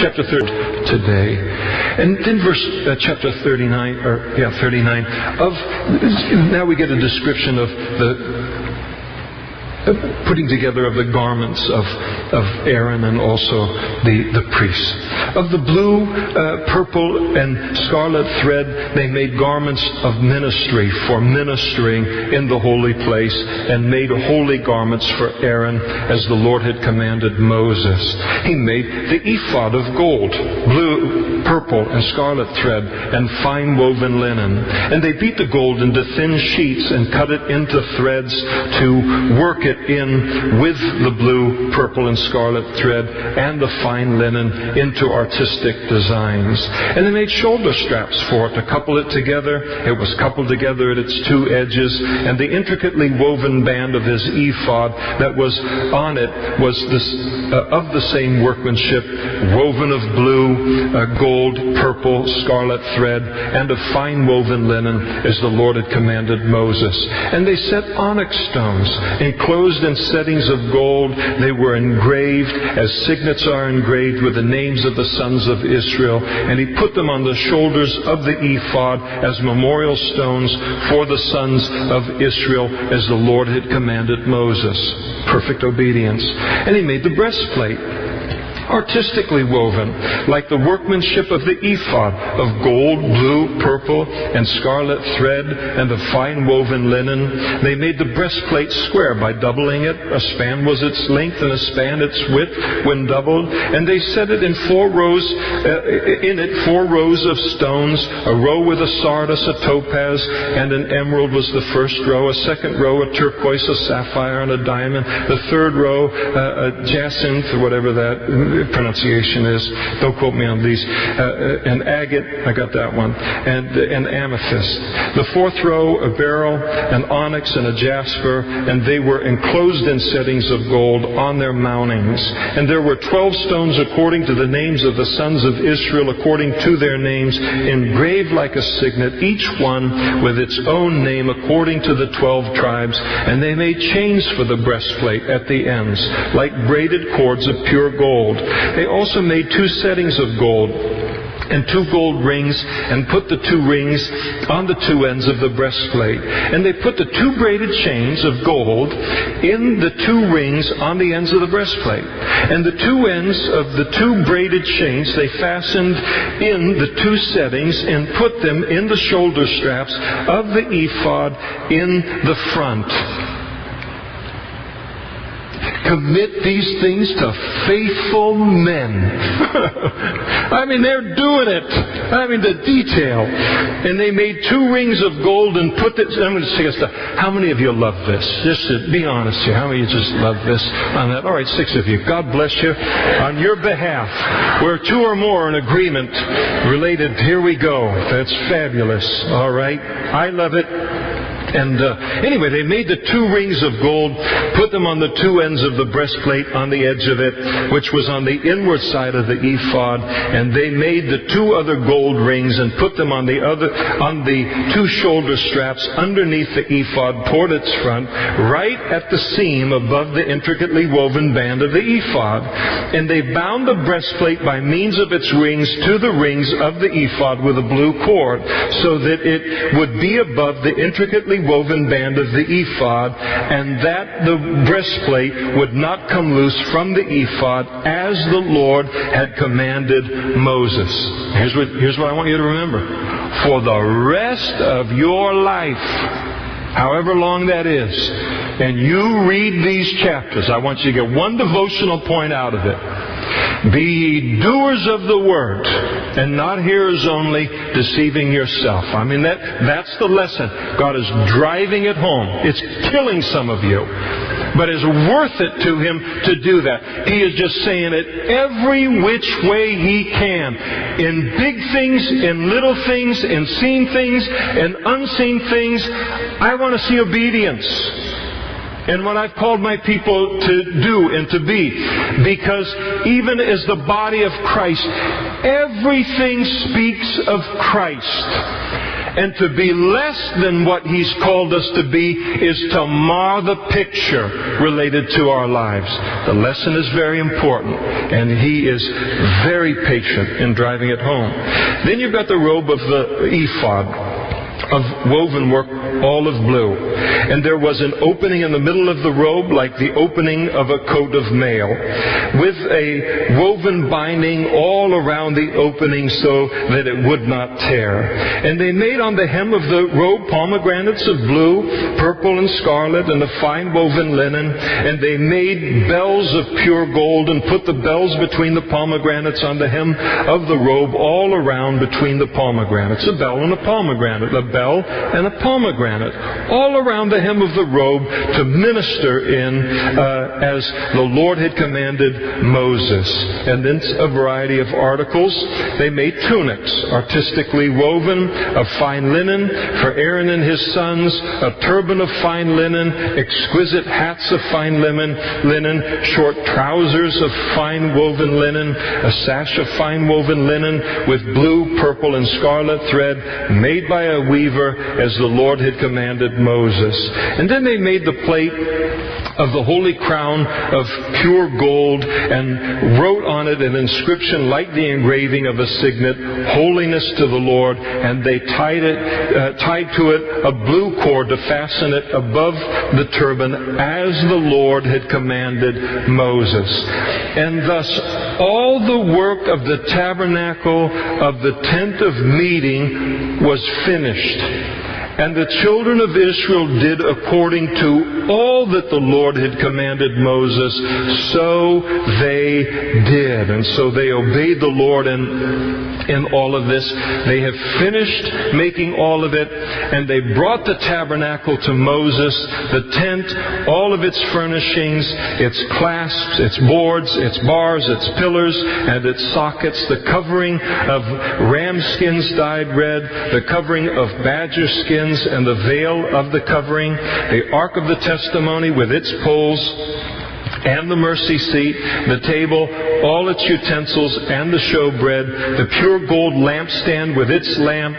chapter 30 today. And then chapter 39, 39 of, now we get a description of the putting together of the garments of Aaron and also the priests. Of the blue, purple, and scarlet thread, they made garments of ministry for ministering in the holy place, and made holy garments for Aaron as the Lord had commanded Moses. He made the ephod of gold, blue, purple, and scarlet thread, and fine woven linen. And they beat the gold into thin sheets and cut it into threads to work it in with the blue, purple, and scarlet thread and the fine linen into artistic designs. And they made shoulder straps for it to couple it together. It was coupled together at its two edges, and the intricately woven band of his ephod that was on it was this, of the same workmanship, woven of blue, gold, purple, scarlet thread, and of fine woven linen, as the Lord had commanded Moses. And they set onyx stones enclosed in settings of gold. They were engraved as signets are engraved with the names of the sons of Israel. And he put them on the shoulders of the ephod as memorial stones for the sons of Israel, as the Lord had commanded Moses. Perfect obedience. And he made the breastplate, artistically woven, like the workmanship of the ephod, of gold, blue, purple, and scarlet thread, and of fine woven linen. They made the breastplate square by doubling it. A span was its length, and a span its width when doubled. And they set it in four rows of stones. A row with a sardis, a topaz, and an emerald was the first row. A second row, a turquoise, a sapphire, and a diamond. The third row, a jacinth, or whatever that pronunciation is. Don't quote me on these. An agate, I got that one. And an amethyst. The fourth row, a beryl, an onyx, and a jasper. And they were enclosed in settings of gold on their mountings. And there were 12 stones according to the names of the sons of Israel, according to their names, engraved like a signet, each one with its own name according to the 12 tribes. And they made chains for the breastplate at the ends, like braided cords of pure gold. They also made 2 settings of gold and 2 gold rings, and put the 2 rings on the 2 ends of the breastplate. And they put the 2 braided chains of gold in the 2 rings on the ends of the breastplate. And the 2 ends of the 2 braided chains they fastened in the 2 settings, and put them in the shoulder straps of the ephod in the front. Commit these things to faithful men. I mean, they're doing it. I mean, the detail. And they made 2 rings of gold and put this. I'm going to say this. How many of you love this? Just to be honest here. How many of you just love this on that? All right, 6 of you. God bless you. On your behalf, where 2 or more are in agreement related, here we go. That's fabulous. All right. I love it. And anyway, they made the 2 rings of gold, put them on the 2 ends of the breastplate on the edge of it, which was on the inward side of the ephod. And they made the 2 other gold rings and put them on the 2 shoulder straps underneath the ephod toward its front, right at the seam above the intricately woven band of the ephod. And they bound the breastplate by means of its rings to the rings of the ephod with a blue cord, so that it would be above the intricately woven band of the ephod, and that the breastplate would not come loose from the ephod, as the Lord had commanded Moses. Here's what I want you to remember. For the rest of your life, however long that is, and you read these chapters, I want you to get one devotional point out of it. Be ye doers of the word, and not hearers only, deceiving yourself. I mean, that's the lesson. God is driving it home. It's killing some of you, but it's worth it to Him to do that. He is just saying it every which way He can. In big things, in little things, in seen things, and unseen things. I want to see obedience. And what I've called my people to do and to be. Because even as the body of Christ, everything speaks of Christ. And to be less than what He's called us to be is to mar the picture related to our lives. The lesson is very important, and He is very patient in driving it home. Then you've got the robe of the ephod, of woven work, olive blue. And there was an opening in the middle of the robe like the opening of a coat of mail, with a woven binding all around the opening so that it would not tear. And they made on the hem of the robe pomegranates of blue, purple, and scarlet, and a fine woven linen. And they made bells of pure gold, and put the bells between the pomegranates on the hem of the robe, all around between the pomegranates. A bell and a pomegranate. A bell and a pomegranate, all around the hem of the robe, to minister in as the Lord had commanded Moses. And then a variety of articles. They made tunics, artistically woven, of fine linen for Aaron and his sons, a turban of fine linen, exquisite hats of fine linen, short trousers of fine woven linen, a sash of fine woven linen with blue, purple, and scarlet thread, made by a weaver, as the Lord had commanded Moses. And then they made the plate of the holy crown of pure gold, and wrote on it an inscription like the engraving of a signet, holiness to the Lord. And they tied to it a blue cord to fasten it above the turban, as the Lord had commanded Moses. And thus all the work of the tabernacle of the tent of meeting was finished. And the children of Israel did according to all that the Lord had commanded Moses, so they did. And so they obeyed the Lord in all of this. They have finished making all of it, and they brought the tabernacle to Moses, the tent, all of its furnishings, its clasps, its boards, its bars, its pillars, and its sockets, the covering of ram skins dyed red, the covering of badger skins, and the veil of the covering, the ark of the testimony with its poles, and the mercy seat, the table, all its utensils, and the showbread, the pure gold lampstand with its lamps,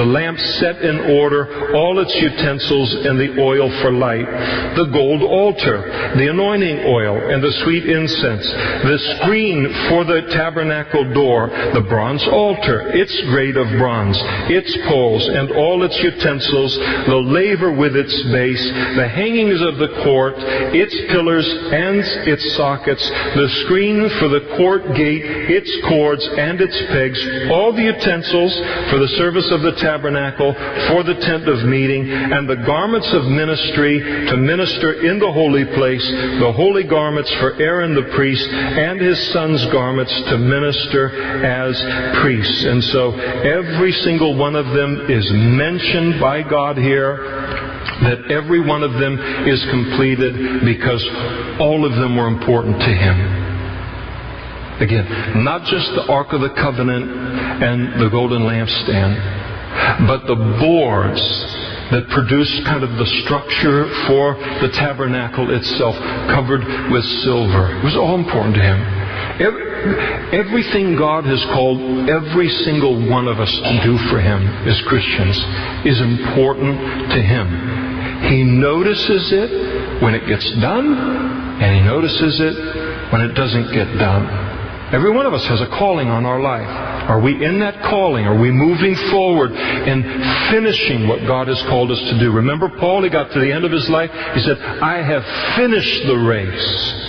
the lamps set in order, all its utensils, and the oil for light, the gold altar, the anointing oil, and the sweet incense, the screen for the tabernacle door, the bronze altar, its grate of bronze, its poles, and all its utensils, the laver with its base, the hangings of the court, its pillars, and its sockets, the screen for the court gate, its cords and its pegs, all the utensils for the service of the tabernacle, for the tent of meeting, and the garments of ministry to minister in the holy place, the holy garments for Aaron the priest, and his sons' garments to minister as priests. And so every single one of them is mentioned by God here, that every one of them is completed because all of them were important to Him. Again, not just the Ark of the Covenant and the golden lampstand, but the boards that produced kind of the structure for the tabernacle itself, covered with silver. It was all important to Him. Everything God has called every single one of us to do for Him as Christians is important to Him. He notices it when it gets done, and He notices it when it doesn't get done. Every one of us has a calling on our life. Are we in that calling? Are we moving forward in finishing what God has called us to do? Remember Paul, he got to the end of his life. He said, I have finished the race.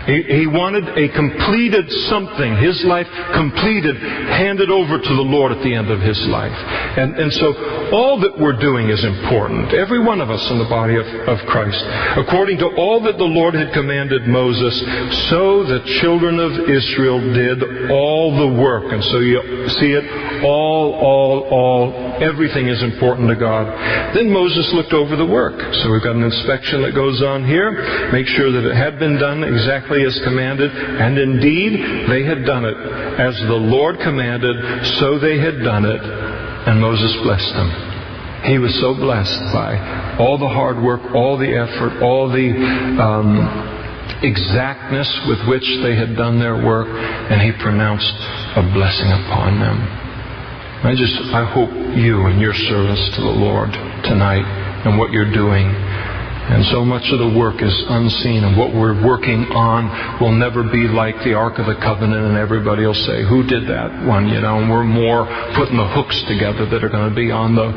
He wanted a completed something, his life completed, handed over to the Lord at the end of his life. And so all that we're doing is important. Every one of us in the body of Christ. According to all that the Lord had commanded Moses, so the children of Israel did all the work. And so you see it, everything is important to God. Then Moses looked over the work. So we've got an inspection that goes on here. Make sure that it had been done exactly as commanded, and indeed they had done it as the Lord commanded, so they had done it, and Moses blessed them. He was so blessed by all the hard work, all the effort, all the exactness with which they had done their work, and he pronounced a blessing upon them. I hope you and your service to the Lord tonight and what you're doing. And so much of the work is unseen, and what we're working on will never be like the Ark of the Covenant, and everybody will say, who did that one? And we're more putting the hooks together that are going to be on the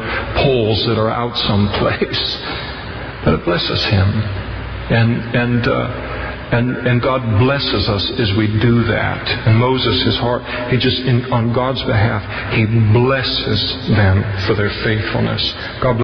poles that are out someplace. But it blesses Him. And God blesses us as we do that. And Moses, his heart, on God's behalf, he blesses them for their faithfulness. God bless